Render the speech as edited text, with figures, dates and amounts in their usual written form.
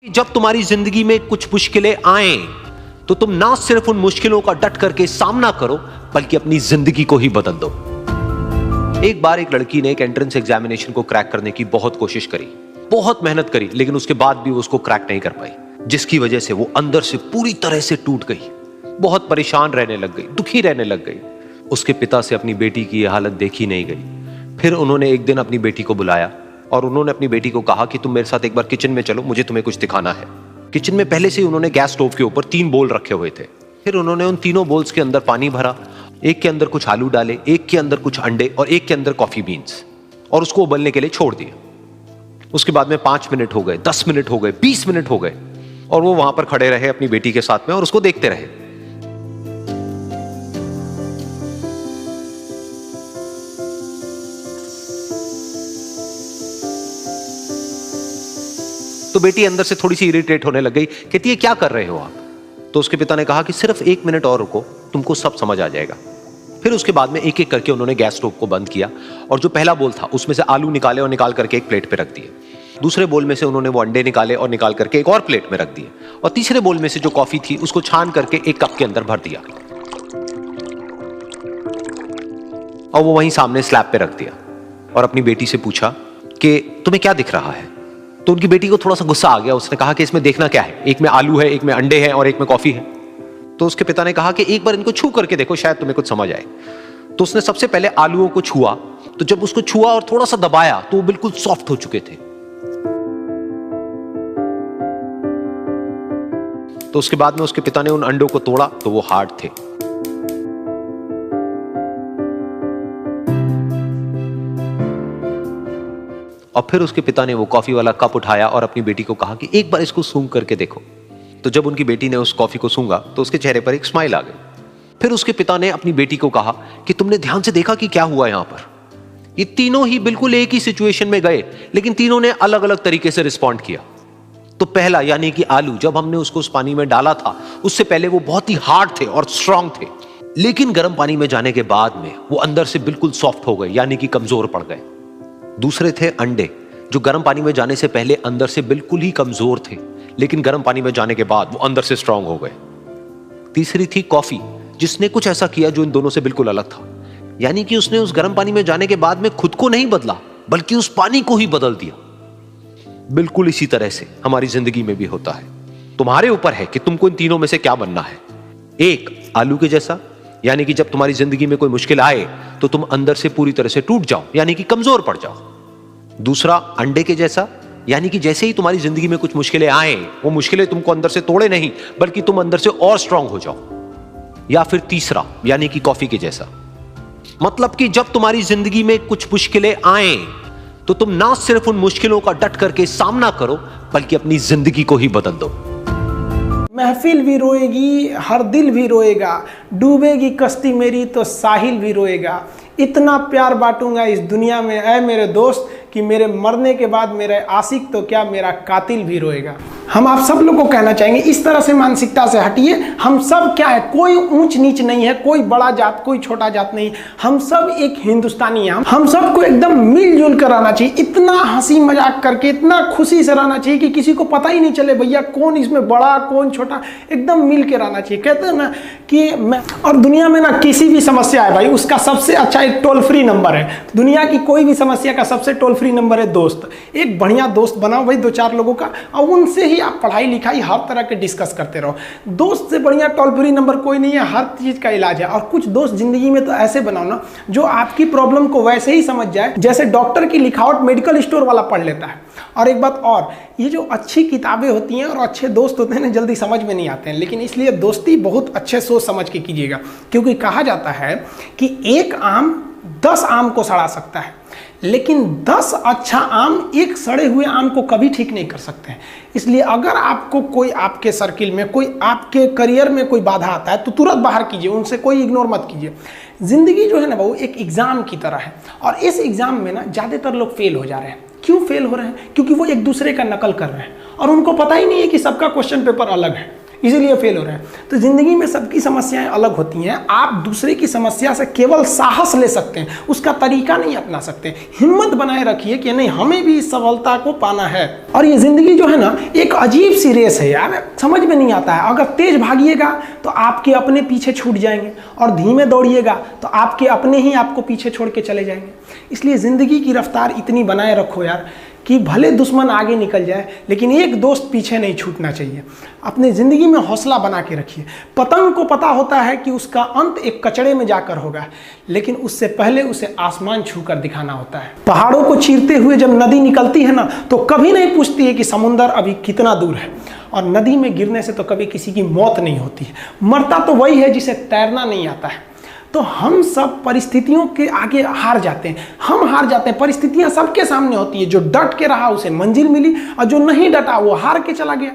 जब तुम्हारी जिंदगी में कुछ मुश्किलें आए तो तुम ना सिर्फ उन मुश्किलों का डट करके सामना करो बल्कि अपनी जिंदगी को ही बदल दो। एक बार एक लड़की ने एक एंट्रेंस एग्जामिनेशन को क्रैक करने की बहुत कोशिश करी, बहुत मेहनत करी, लेकिन उसके बाद भी वो उसको क्रैक नहीं कर पाई, जिसकी वजह से वो अंदर से पूरी तरह से टूट गई, बहुत परेशान रहने लग गई, दुखी रहने लग गई। उसके पिता से अपनी बेटी की यह हालत देखी नहीं गई। फिर उन्होंने एक दिन अपनी बेटी को बुलाया और उन्होंने अपनी बेटी को कहा कि तुम मेरे साथ एक बार किचन में चलो, मुझे तुम्हें कुछ दिखाना है। किचन में पहले से ही उन्होंने गैस स्टोव के ऊपर 3 बोल रखे हुए थे। फिर उन्होंने उन तीनों बोल्स के अंदर पानी भरा, एक के अंदर कुछ आलू डाले, एक के अंदर कुछ अंडे और एक के अंदर कॉफी बीन्स, और उसको उबलने के लिए छोड़ दिया। उसके बाद में 5 मिनट हो गए, 10 मिनट हो गए, 20 मिनट हो गए, और वो वहां पर खड़े रहे अपनी बेटी के साथ में और उसको देखते रहे। तो बेटी अंदर से थोड़ी सी इरिटेट होने लग गई, कहती है क्या कर रहे हो आप? तो उसके पिता ने कहा कि सिर्फ 1 मिनट और रुको, तुमको सब समझ आ जाएगा। फिर उसके बाद में एक एक करके उन्होंने गैस स्टोव को बंद किया और जो पहला बोल था उसमें से आलू निकाले और निकाल करके एक प्लेट पे रख दिए। दूसरे बोल में से उन्होंने वो अंडे निकाले और निकाल करके एक और प्लेट में रख दिए, और तीसरे बोल में से जो कॉफी थी उसको छान करके एक कप के अंदर भर दिया और वो वहीं सामने स्लैब पे रख दिया और अपनी बेटी से पूछा कि तुम्हें क्या दिख रहा है? तो उनकी बेटी को थोड़ा सा गुस्सा आ गया। उसने कहा कि इसमें देखना क्या है, एक में आलू है, एक में अंडे हैं और एक में कॉफी है। तो उसके पिता ने कहा कि एक बार इनको छू करके देखो, शायद तुम्हें कुछ समझ आए। तो उसने सबसे पहले आलूओं को छुआ, तो जब उसको छुआ और थोड़ा सा दबाया तो वो बिल्कुल सॉफ्ट हो चुके थे। तो उसके बाद में उसके पिता ने उन अंडों को तोड़ा तो वो हार्ड थे। और फिर उसके पिता ने वो कॉफी वाला कप उठाया और अपनी बेटी को कहा कि एक बार इसको सूंघ करके देखो। तो जब उनकी बेटी ने उस कॉफी को सूंघा तो उसके चेहरे पर एक स्माइल आ गई। फिर उसके पिता ने अपनी बेटी को कहा कि तुमने ध्यान से देखा कि क्या हुआ यहां पर? ये तीनों ही बिल्कुल एक ही सिचुएशन में गए, लेकिन तीनों ने अलग अलग तरीके से रिस्पॉन्ड किया। तो पहला यानी कि आलू, जब हमने उसको उस पानी में डाला था उससे पहले वो बहुत ही हार्ड थे और स्ट्रांग थे, लेकिन गर्म पानी में जाने के बाद में वो अंदर से बिल्कुल सॉफ्ट हो गए, यानी कि कमजोर पड़ गए। दूसरे थे अंडे, जो गर्म पानी में जाने से पहले अंदर से बिल्कुल ही कमजोर थे, लेकिन गर्म पानी में जाने के बाद वो अंदर से स्ट्रांग हो गए। तीसरी थी कॉफी, जिसने कुछ ऐसा किया जो इन दोनों से बिल्कुल अलग था, यानी कि उसने उस गर्म पानी में जाने के बाद में खुद को नहीं बदला बल्कि उस पानी को ही बदल दिया। बिल्कुल इसी तरह से हमारी जिंदगी में भी होता है। तुम्हारे ऊपर है कि तुमको इन तीनों में से क्या बनना है। एक, आलू के जैसा, यानी कि जब तुम्हारी जिंदगी में कोई मुश्किल आए तो तुम अंदर से पूरी तरह से टूट जाओ, यानी कि कमजोर पड़ जाओ। दूसरा, अंडे के जैसा, यानी कि जैसे ही तुम्हारी जिंदगी में कुछ मुश्किलें आए वो मुश्किलें तुमको अंदर से तोड़े नहीं बल्कि तुम अंदर से और स्ट्रांग हो जाओ। या फिर तीसरा, यानी कि कॉफी के जैसा, मतलब कि जब तुम्हारी जिंदगी में कुछ मुश्किलें आए तो तुम ना सिर्फ उन मुश्किलों का डट करके सामना करो बल्कि अपनी जिंदगी को ही बदल दो। महफिल भी रोएगी, हर दिल भी रोएगा, डूबेगी कश्ती मेरी तो साहिल भी रोएगा। इतना प्यार बांटूंगा इस दुनिया में ऐ मेरे दोस्त कि मेरे मरने के बाद मेरे आशिक तो क्या मेरा कातिल भी रोएगा। हम आप सब लोग को कहना चाहेंगे इस तरह से मानसिकता से हटिए। हम सब क्या है, कोई ऊंच नीच नहीं है, कोई बड़ा जात कोई छोटा जात नहीं, हम सब एक हिंदुस्तानी हैं। हम सबको एकदम मिलजुल कर रहना चाहिए, इतना हंसी मजाक करके, इतना खुशी से रहना चाहिए कि किसी को पता ही नहीं चले भैया कौन इसमें बड़ा कौन छोटा, एकदम मिल के रहना चाहिए। कहते हैं ना कि मैं, और दुनिया में ना किसी भी समस्या है भाई, उसका सबसे अच्छा एक टोल फ्री नंबर है। दुनिया की कोई भी समस्या का सबसे टोल फ्री नंबर है दोस्त। एक बढ़िया दोस्त बनाओ भाई, 2-4 लोगों का, और उनसे ही आप पढ़ाई लिखाई हर तरह के डिस्कस करते रहो। दोस्त से बढ़िया टोल फ्री नंबर कोई नहीं है, हर चीज का इलाज है। और कुछ दोस्त जिंदगी में तो ऐसे बनाओ ना जो आपकी प्रॉब्लम को वैसे ही समझ जाए जैसे डॉक्टर की लिखावट मेडिकल स्टोर वाला पढ़ लेता है। और एक बात और, ये जो अच्छी किताबें होती हैं और अच्छे दोस्त होते हैं ना, जल्दी समझ में नहीं आते हैं, लेकिन इसलिए दोस्ती बहुत अच्छे सोच समझ के कीजिएगा, क्योंकि कहा जाता है कि एक आम 10 आम को सड़ा सकता है, लेकिन 10 अच्छा आम एक सड़े हुए आम को कभी ठीक नहीं कर सकते हैं। इसलिए अगर आपको कोई आपके सर्किल में, कोई आपके करियर में कोई बाधा आता है तो तुरंत बाहर कीजिए, उनसे कोई इग्नोर मत कीजिए। जिंदगी जो है ना वो एक एग्जाम की तरह है, और इस एग्जाम में ना ज़्यादातर लोग फेल हो जा रहे हैं। क्यों फेल हो रहे हैं? क्योंकि वो एक दूसरे का नकल कर रहे हैं और उनको पता ही नहीं है कि सबका क्वेश्चन पेपर अलग है। इसीलिए फेल हो रहे हैं। तो ज़िंदगी में सबकी समस्याएं अलग होती हैं। आप दूसरे की समस्या से केवल साहस ले सकते हैं, उसका तरीका नहीं अपना सकते। हिम्मत बनाए रखिए कि नहीं, हमें भी इस सफलता को पाना है। और ये ज़िंदगी जो है ना, एक अजीब सी रेस है यार, समझ में नहीं आता है। अगर तेज भागिएगा तो आपके अपने पीछे छूट जाएंगे, और धीमे दौड़िएगा तो आपके अपने ही आपको पीछे छोड़ के चले जाएंगे। इसलिए ज़िंदगी की रफ्तार इतनी बनाए रखो यार कि भले दुश्मन आगे निकल जाए लेकिन एक दोस्त पीछे नहीं छूटना चाहिए। अपने ज़िंदगी में हौसला बना के रखिए। पतंग को पता होता है कि उसका अंत एक कचड़े में जाकर होगा, लेकिन उससे पहले उसे आसमान छूकर दिखाना होता है। पहाड़ों को चीरते हुए जब नदी निकलती है ना, तो कभी नहीं पूछती है कि समुंदर अभी कितना दूर है। और नदी में गिरने से तो कभी किसी की मौत नहीं होती है। मरता तो वही है जिसे तैरना नहीं आता है। तो हम सब परिस्थितियों के आगे हार जाते हैं, हम हार जाते हैं। परिस्थितियां सबके सामने होती है, जो डट के रहा उसे मंजिल मिली, और जो नहीं डटा वो हार के चला गया।